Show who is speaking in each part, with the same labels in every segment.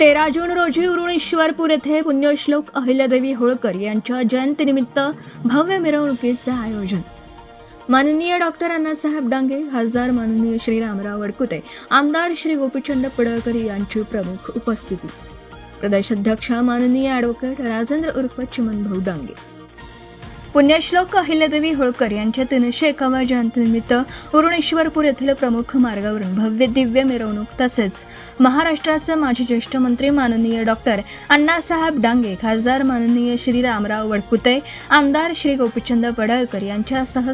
Speaker 1: 13 जून रोजी उरुणेश्वरपूर येथे पुण्यश्लोक अहिल्यादेवी होळकर यांच्या जयंतीनिमित्त भव्य मिरवणुकीचे आयोजन. माननीय डॉक्टर अण्णासाहेब डांगे खासदार माननीय श्री रामराव वडकुते, आमदार श्री गोपीचंद पडळकर यांची प्रमुख उपस्थिती. प्रदेशाध्यक्ष माननीय ॲडव्होकेट राजेंद्र उर्फ चिमणभाऊ डांगे. पुण्यश्लोक अहिल्यादेवी होळकर यांच्या 301व्या जयंतीनिमित्त उरुणेश्वरपूर येथील प्रमुख मार्गावरून भव्य दिव्य मिरवणूक तसेच महाराष्ट्राचे माजी ज्येष्ठ मंत्री माननीय डॉक्टर अण्णासाहेब डांगे, खासदार माननीय श्री रामराव वडकुते, आमदार श्री गोपीचंद पडळकर यांच्यासह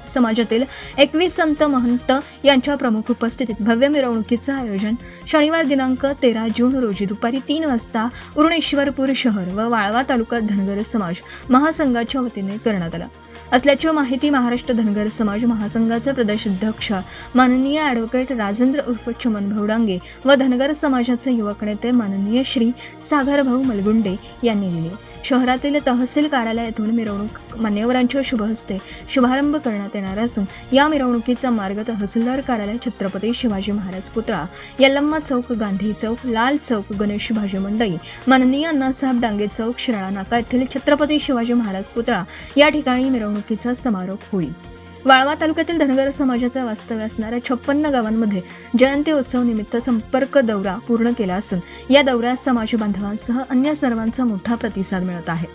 Speaker 1: समाजातील 21 संत महंत यांच्या प्रमुख उपस्थितीत भव्य मिरवणुकीचं आयोजन शनिवार दिनांक 13 जून रोजी दुपारी 3 वाजता उरुणेश्वरपूर शहर व वाळवा तालुका धनगर समाज महासंघाच्या वतीने करण्यात आला असल्याची माहिती महाराष्ट्र धनगर समाज महासंघाचे प्रदेशाध्यक्ष माननीय ॲडव्होकेट राजेंद्र उर्फ चिमणभाऊ डांगे व धनगर समाजाचे युवक नेते माननीय श्री सागरभाऊ मलगुंडे यांनी दिली. शहरातील तहसील कार्यालयातून मिरवणूक मान्यवरांच्या शुभ हस्ते शुभारंभ करण्यात येणार असून या मिरवणुकीचा मार्ग तहसीलदार कार्यालय, छत्रपती शिवाजी महाराज पुतळा, यल्लम्मा चौक, गांधी चौक, लाल चौक, गणेश भाजी मंडई, माननीय अण्णासाहेब डांगे चौक, शिराळा नाका येथील छत्रपती शिवाजी महाराज पुतळा या ठिकाणी मिरवणुकीचा समारोप होईल. वाळवा तालुक्यातील धनगर समाजाचा वास्तव्य असणाऱ्या 56 गावांमध्ये जयंती उत्सव निमित्त संपर्क दौरा पूर्ण केला असून या दौऱ्यात समाज बांधवांसह अन्य सर्वांचा मोठा प्रतिसाद मिळत आहे.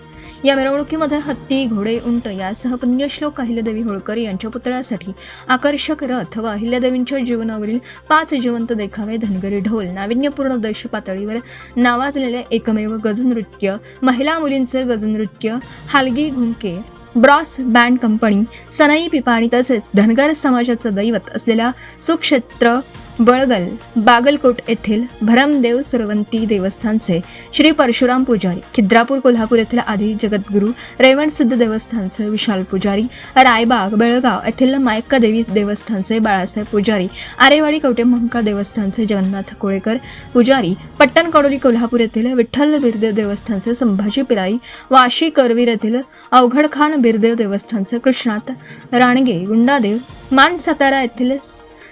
Speaker 1: या मिरवणुकीमध्ये हत्ती, घोडे, उंट यासह पुण्यश्लोक अहिल्यादेवी होळकर यांच्या पुतळ्यासाठी आकर्षक रथ व अहिल्यादेवींच्या जीवनावरील 5 जिवंत देखावे, धनगरी ढोल, नाविन्यपूर्ण देश पातळीवर नावाजलेले एकमेव गजनृत्य, महिला मुलींचे गजनृत्य, हालगी घुमके, ब्रॉस बँड कंपनी, सनई पिपाणी तसेच धनगर समाजाचं दैवत असलेल्या सुक्षेत्र बळगल बागलकोट येथील भरमदेव सुरवंती देवस्थानचे श्री परशुराम पुजारी, खिद्रापूर कोल्हापूर येथील आदी जगद्गुरू रेवणसिद्ध देवस्थानचे विशाल पुजारी, रायबाग बेळगाव येथील मायक्का देवी देवस्थानचे बाळासाहेब पुजारी, आरेवाडी कवटेमंका देवस्थानचे जगन्नाथ कोळेकर पुजारी, पट्टण कडोली कोल्हापूर येथील विठ्ठल बिरदेव देवस्थानचे संभाजी पिराई, वाशी करवीर येथील अवघडखान बिरदेव देवस्थानचे कृष्णात राणगे गुंडादेव, मान सातारा येथील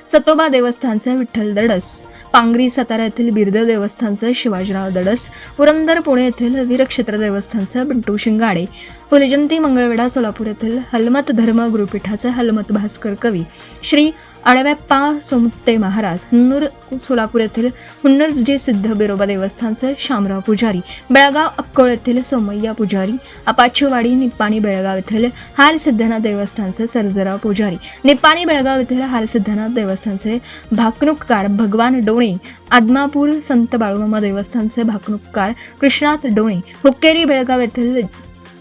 Speaker 1: सतोबा देवस्थानचे विठ्ठल दडस, पांगरी सातारा येथील बिरदेव देवस्थानचे शिवाजीराव दडस, पुरंदर पुणे येथील वीरक्षेत्र देवस्थानचे बिंटू शिंगाडे, फुलजंती मंगळवेढा सोलापूर येथील हलमत धर्म गुरुपीठाचे हलमत भास्कर कवी, श्री अडव्याप्पा सोमुत्ते महाराज, हुन्नूर सोलापूर येथील हुन्नरजी सिद्ध बिरोबा देवस्थानचे शामराव पुजारी, बेळगाव अक्कोळ येथील सोमय्या पुजारी, अपाचीवाडी निप्पाणी बेळगाव येथील हाल सिद्धनाथ देवस्थानचे सर्जेराव पुजारी, निप्पाणी बेळगाव येथील हाल सिद्धनाथ देवस्थानचे भाकणूककार भगवान डोणे, आदमापूर संत बाळूमामा देवस्थानचे भाकणूककार कृष्णात डोणे, हुक्केरी बेळगाव येथील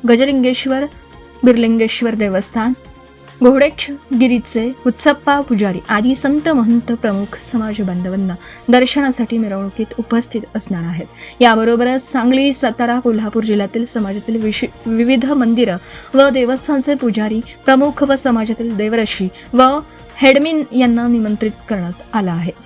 Speaker 1: गजलिंगेश्वर बिरलिंगेश्वर देवस्थान, घोडेगिरीचे उत्सप्पा पुजारी आदी संत महंत प्रमुख समाज बांधवांना दर्शनासाठी मिरवणुकीत उपस्थित असणार आहेत. याबरोबरच सांगली, सातारा, कोल्हापूर जिल्ह्यातील समाजातील विविध मंदिरं व देवस्थानचे पुजारी प्रमुख व समाजातील देवऋषी व हेडमिन यांना निमंत्रित करण्यात आलं आहे.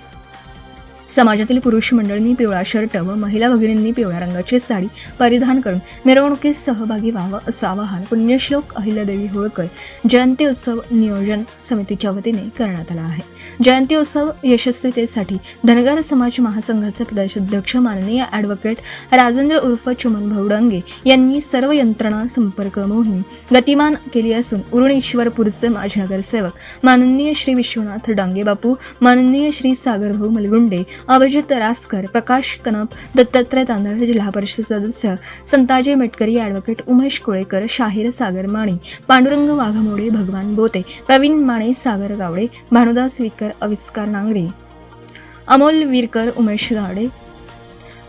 Speaker 1: समाजातील पुरुष मंडळींनी पिवळा शर्ट व महिला भगिनींनी पिवळ्या रंगाची साडी परिधान करून मिरवणुकीत सहभागी व्हावं असं आवाहन पुण्यश्लोक अहिल्यादेवी होळकर जयंती उत्सव नियोजन समितीच्या वतीने करण्यात आलं आहे. जयंती उत्सव यशस्वीतेसाठी धनगर समाज महासंघाचे प्रदेशाध्यक्ष माननीय ॲडव्होकेट राजेंद्र उर्फ चिमणभाऊ डांगे यांनी सर्व यंत्रणा संपर्क मोहीम गतिमान केली असून उरुणेश्वरपूरचे माजी नगरसेवक माननीय श्री विश्वनाथ डांगे बापू, माननीय श्री सागरभाऊ मलगुंडे, अभिजित रासकर, प्रकाश कनप, दत्तात्रय तांदळे, जिल्हा परिषद सदस्य संताजी मेटकरी, ॲडव्होकेट उमेश कोळेकर, शाहीर सागर माणी, पांडुरंग वाघमोडे, भगवान बोते, प्रवीण माने, सागर गावडे, भानुदास विकर, अविष्कार नांगरे, अमोल विरकर, उमेश गावडे,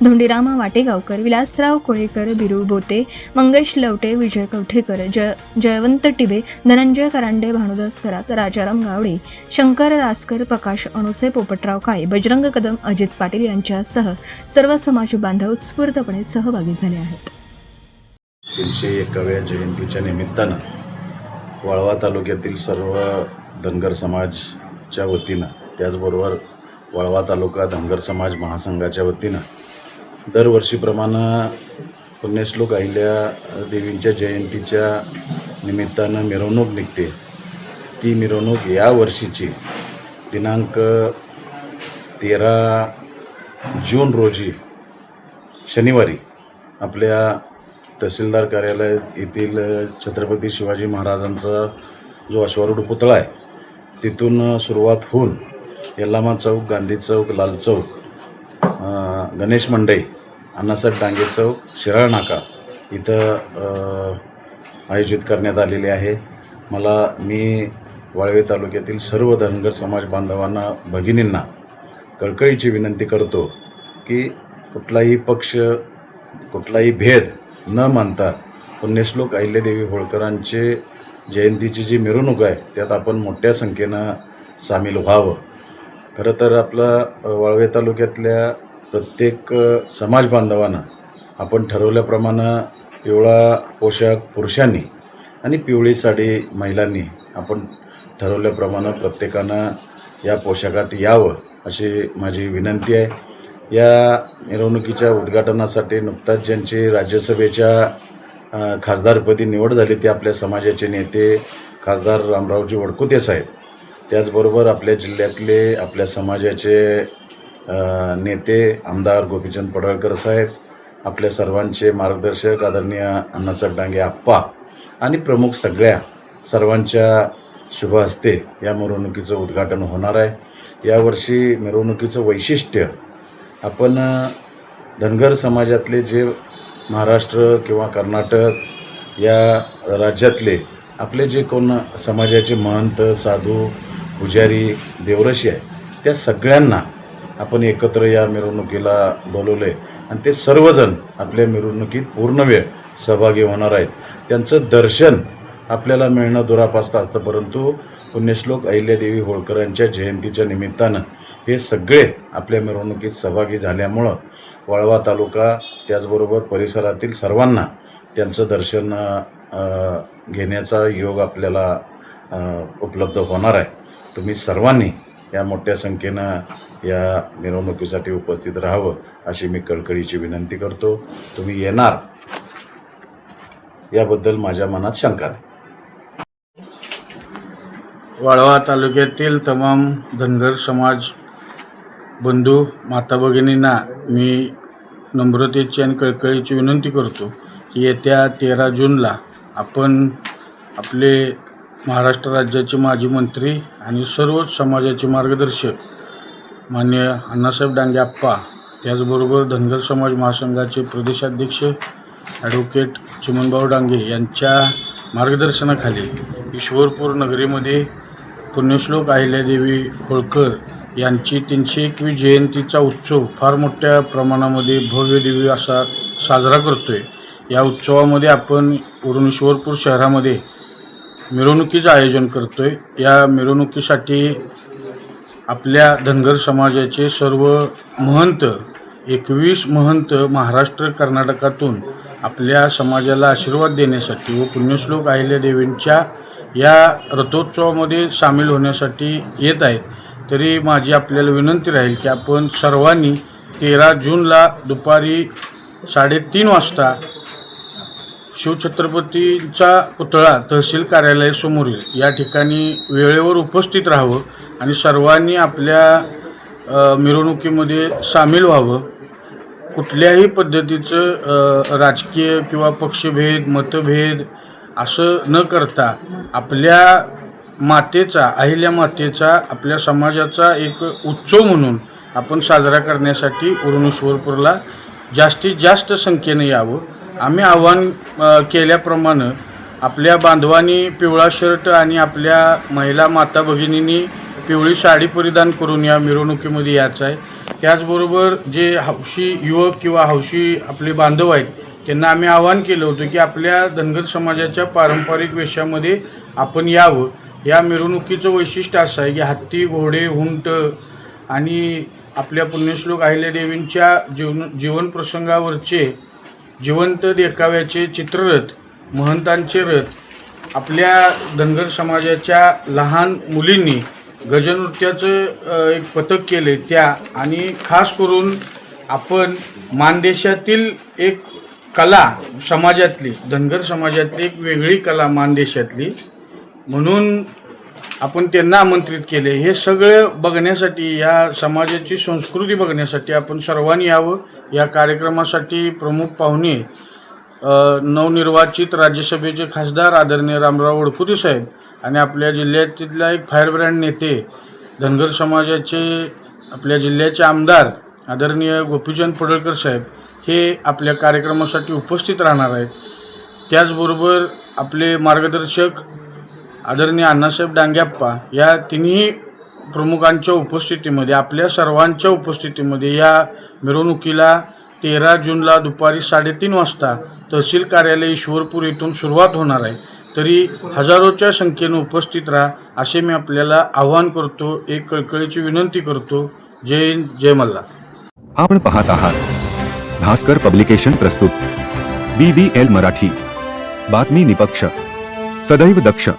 Speaker 1: धोंडीराम वाटेगावकर, विलासराव कोळेकर, बिरू बोते, मंगेश लवटे, विजय कवठेकर, जयवंत टिबे, धनंजय करांडे, भानुदास करात, राजाराम गावडे, शंकर रासकर, प्रकाश अणुसे, पोपटराव काळे, बजरंग कदम, अजित पाटील यांच्यासह सर्व समाज बांधव उत्स्फूर्तपणे सहभागी झाले आहेत.
Speaker 2: 301व्या जयंतीच्या निमित्तानं वाळवा तालुक्यातील सर्व धनगर समाजच्या वतीनं, त्याचबरोबर वाळवा तालुका धनगर समाज महासंघाच्या वतीनं दरवर्षीप्रमाणे पुण्यश्लोक अहिल्या देवींच्या जयंतीच्या निमित्तानं मिरवणूक निघते. ती मिरवणूक या वर्षीची दिनांक 13 जून रोजी शनिवारी आपल्या तहसीलदार कार्यालय येथील छत्रपती शिवाजी महाराजांचा जो अश्वारूढ पुतळा आहे तिथून सुरुवात होऊन यल्लामा चौक, गांधी चौक, लाल चौक, गणेश मंडई, अण्णासाहेब डांगे चौक, शिराळ नाका इथं आयोजित करण्यात आलेले आहे. मी वाळवे तालुक्यातील सर्व धनगर समाज बांधवांना, भगिनींना कळकळीची विनंती करतो की कुठलाही पक्ष, कुठलाही भेद न मानता पुण्यश्लोक अहिल्यादेवी होळकरांचे जयंतीची जी मिरवणूक आहे त्यात आपण मोठ्या संख्येनं सामील व्हावं. खरं तर आपलं वाळवे तालुक्यातल्या प्रत्येक समाज बांधवांना आपण ठरवल्याप्रमाणे पिवळा पोशाख पुरुषांनी आणि पिवळी साडी महिलांनी आपण ठरवल्याप्रमाणे प्रत्येकानं या पोशाखात यावं अशी माझी विनंती आहे. या मिरवणुकीच्या उद्घाटनासाठी नुकताच ज्यांची राज्यसभेच्या खासदारपदी निवड झाली ते आपल्या समाजाचे नेते खासदार रामरावजी वडकुते साहेब, त्याचबरोबर आपल्या जिल्ह्यातले आपल्या समाजाचे नेते आमदार गोपीचंद पडळकर साहेब, आपल्या सर्वांचे मार्गदर्शक आदरणीय अण्णासाहेब डांगे आप्पा आणि प्रमुख सगळ्या सर्वांच्या शुभ हस्ते या मिरवणुकीचं उद्घाटन होणार आहे. यावर्षी मिरवणुकीचं वैशिष्ट्य आपण धनगर समाजातले जे महाराष्ट्र किंवा कर्नाटक या राज्यातले आपले जे कोण समाजाचे महंत, साधू, पुजारी, देवरशी आहे त्या सगळ्यांना आपण एकत्र या मिरवणुकीला बोलवले आणि ते सर्वजण आपल्या मिरवणुकीत पूर्ण वेळ सहभागी होणार आहेत. त्यांचं दर्शन आपल्याला मिळणं दुरापास्त असतं, परंतु पुण्यश्लोक अहिल्यादेवी होळकरांच्या जयंतीच्या निमित्तानं हे सगळे आपल्या मिरवणुकीत सहभागी झाल्यामुळं वाळवा तालुका त्याचबरोबर परिसरातील सर्वांना त्यांचं दर्शन घेण्याचा योग आपल्याला उपलब्ध होणार आहे. तुम्ही सर्वांनी या मोठ्या संख्येनं या मिरवणुकीसाठी उपस्थित राहावं अशी मी कळकळीची विनंती करतो. तुम्ही येणार याबद्दल माझ्या मनात शंका आहे.
Speaker 3: वाळवा तालुक्यातील तमाम धनगर समाज बंधू माता भगिनींना मी नम्रतेची आणि कळकळीची विनंती करतो की येत्या 13 जूनला आपण आपले महाराष्ट्र राज्याचे माजी मंत्री आणि सर्वच समाजाचे मार्गदर्शक माननीय अण्णासाहेब डांगे आप्पा, त्याचबरोबर धनगर समाज महासंघाचे प्रदेशाध्यक्ष ॲडव्होकेट चिमणभाऊ डांगे यांच्या मार्गदर्शनाखाली ईश्वरपूर नगरीमध्ये पुण्यश्लोक अहिल्यादेवी होळकर यांची 301वी जयंतीचा उत्सव फार मोठ्या प्रमाणामध्ये भव्य दिव्य असा साजरा करतो आहे. या उत्सवामध्ये आपण वरून ईश्वरपूर शहरामध्ये मिरवणुकीचं आयोजन करतो आहे. या मिरवणुकीसाठी आपल्या धनगर समाजाचे सर्व महंत 21 महंत महाराष्ट्र कर्नाटकातून आपल्या समाजाला आशीर्वाद देण्यासाठी व पुण्यश्लोक अहिल्यादेवींच्या या रथोत्सवामध्ये सामील होण्यासाठी येत आहेत. तरी माझी आपल्याला विनंती राहील की आपण सर्वांनी 13 जूनला दुपारी 3:30 वाजता शिवछत्रपतींचा पुतळा तहसील कार्यालयासमोरील या ठिकाणी वेळेवर उपस्थित राहावं आणि सर्वांनी आपल्या मिरवणुकीमध्ये सामील व्हावं. कुठल्याही पद्धतीचं राजकीय किंवा पक्षभेद, मतभेद असं न करता आपल्या मातेचा, अहिल्या मातेचा, आपल्या समाजाचा एक उत्सव म्हणून आपण साजरा करण्यासाठी उरणेश्वरपूरला जास्तीत जास्त संख्येने यावं. आम्ही आव्हान केल्याप्रमाणे आपल्या बांधवांनी पिवळा शर्ट आणि आपल्या महिला माता भगिनींनी पिवळी साडी परिधान करून या मिरवणुकीमध्ये यायचं आहे. त्याचबरोबर जे हौशी युवक किंवा हौशी आपले बांधव आहेत त्यांना आम्ही आवाहन केलं होतं की आपल्या धनगर समाजाच्या पारंपरिक वेशामध्ये आपण यावं. या मिरवणुकीचं वैशिष्ट्य असं आहे की हत्ती, घोडे, उंट आणि आपल्या पुण्यश्लोक अहिल्यादेवींच्या जीवन प्रसंगावरचे जिवंत देखाव्याचे चित्ररथ, महंतांचे रथ, आपल्या धनगर समाजाच्या लहान मुलींनी गजनृत्याचं एक पथक केले त्या, आणि खास करून आपण मानदेशातील एक कला समाजातली, धनगर समाजातली एक वेगळी कला मानदेशातली म्हणून आपण त्यांना आमंत्रित केले. हे सगळं बघण्यासाठी, या समाजाची संस्कृती बघण्यासाठी आपण सर्वांनी यावं. या कार्यक्रमासाठी प्रमुख पाहुणे नवनिर्वाचित राज्यसभेचे खासदार आदरणीय रामराव वडकुते साहेब आणि आपल्या जिल्ह्यातला एक फायर ब्रँड नेते धनगर समाजाचे आपल्या जिल्ह्याचे आमदार आदरणीय गोपीचंद पडळकर साहेब हे आपल्या कार्यक्रमासाठी उपस्थित राहणार आहेत. त्याचबरोबर आपले मार्गदर्शक आदरणीय अण्णासाहेब डांगेप्पा या तिन्ही प्रमुखांच्या उपस्थितीमध्ये, आपल्या सर्वांच्या उपस्थितीमध्ये या मिरवणुकीला 13 जूनला दुपारी 3:30 वाजता तहसील कार्यालय ईश्वरपूर येथून सुरुवात होणार आहे. तरी हजारोच्या संख्येनं उपस्थित राहा असे मी आपल्याला आवाहन करतो, एक कळकळीची विनंती करतो. जय हिंद, जय मल्हार.
Speaker 4: आपण पाहत आहात भास्कर पब्लिकेशन प्रस्तुत BBL मराठी, बातमी निपक्ष, सदैव दक्ष.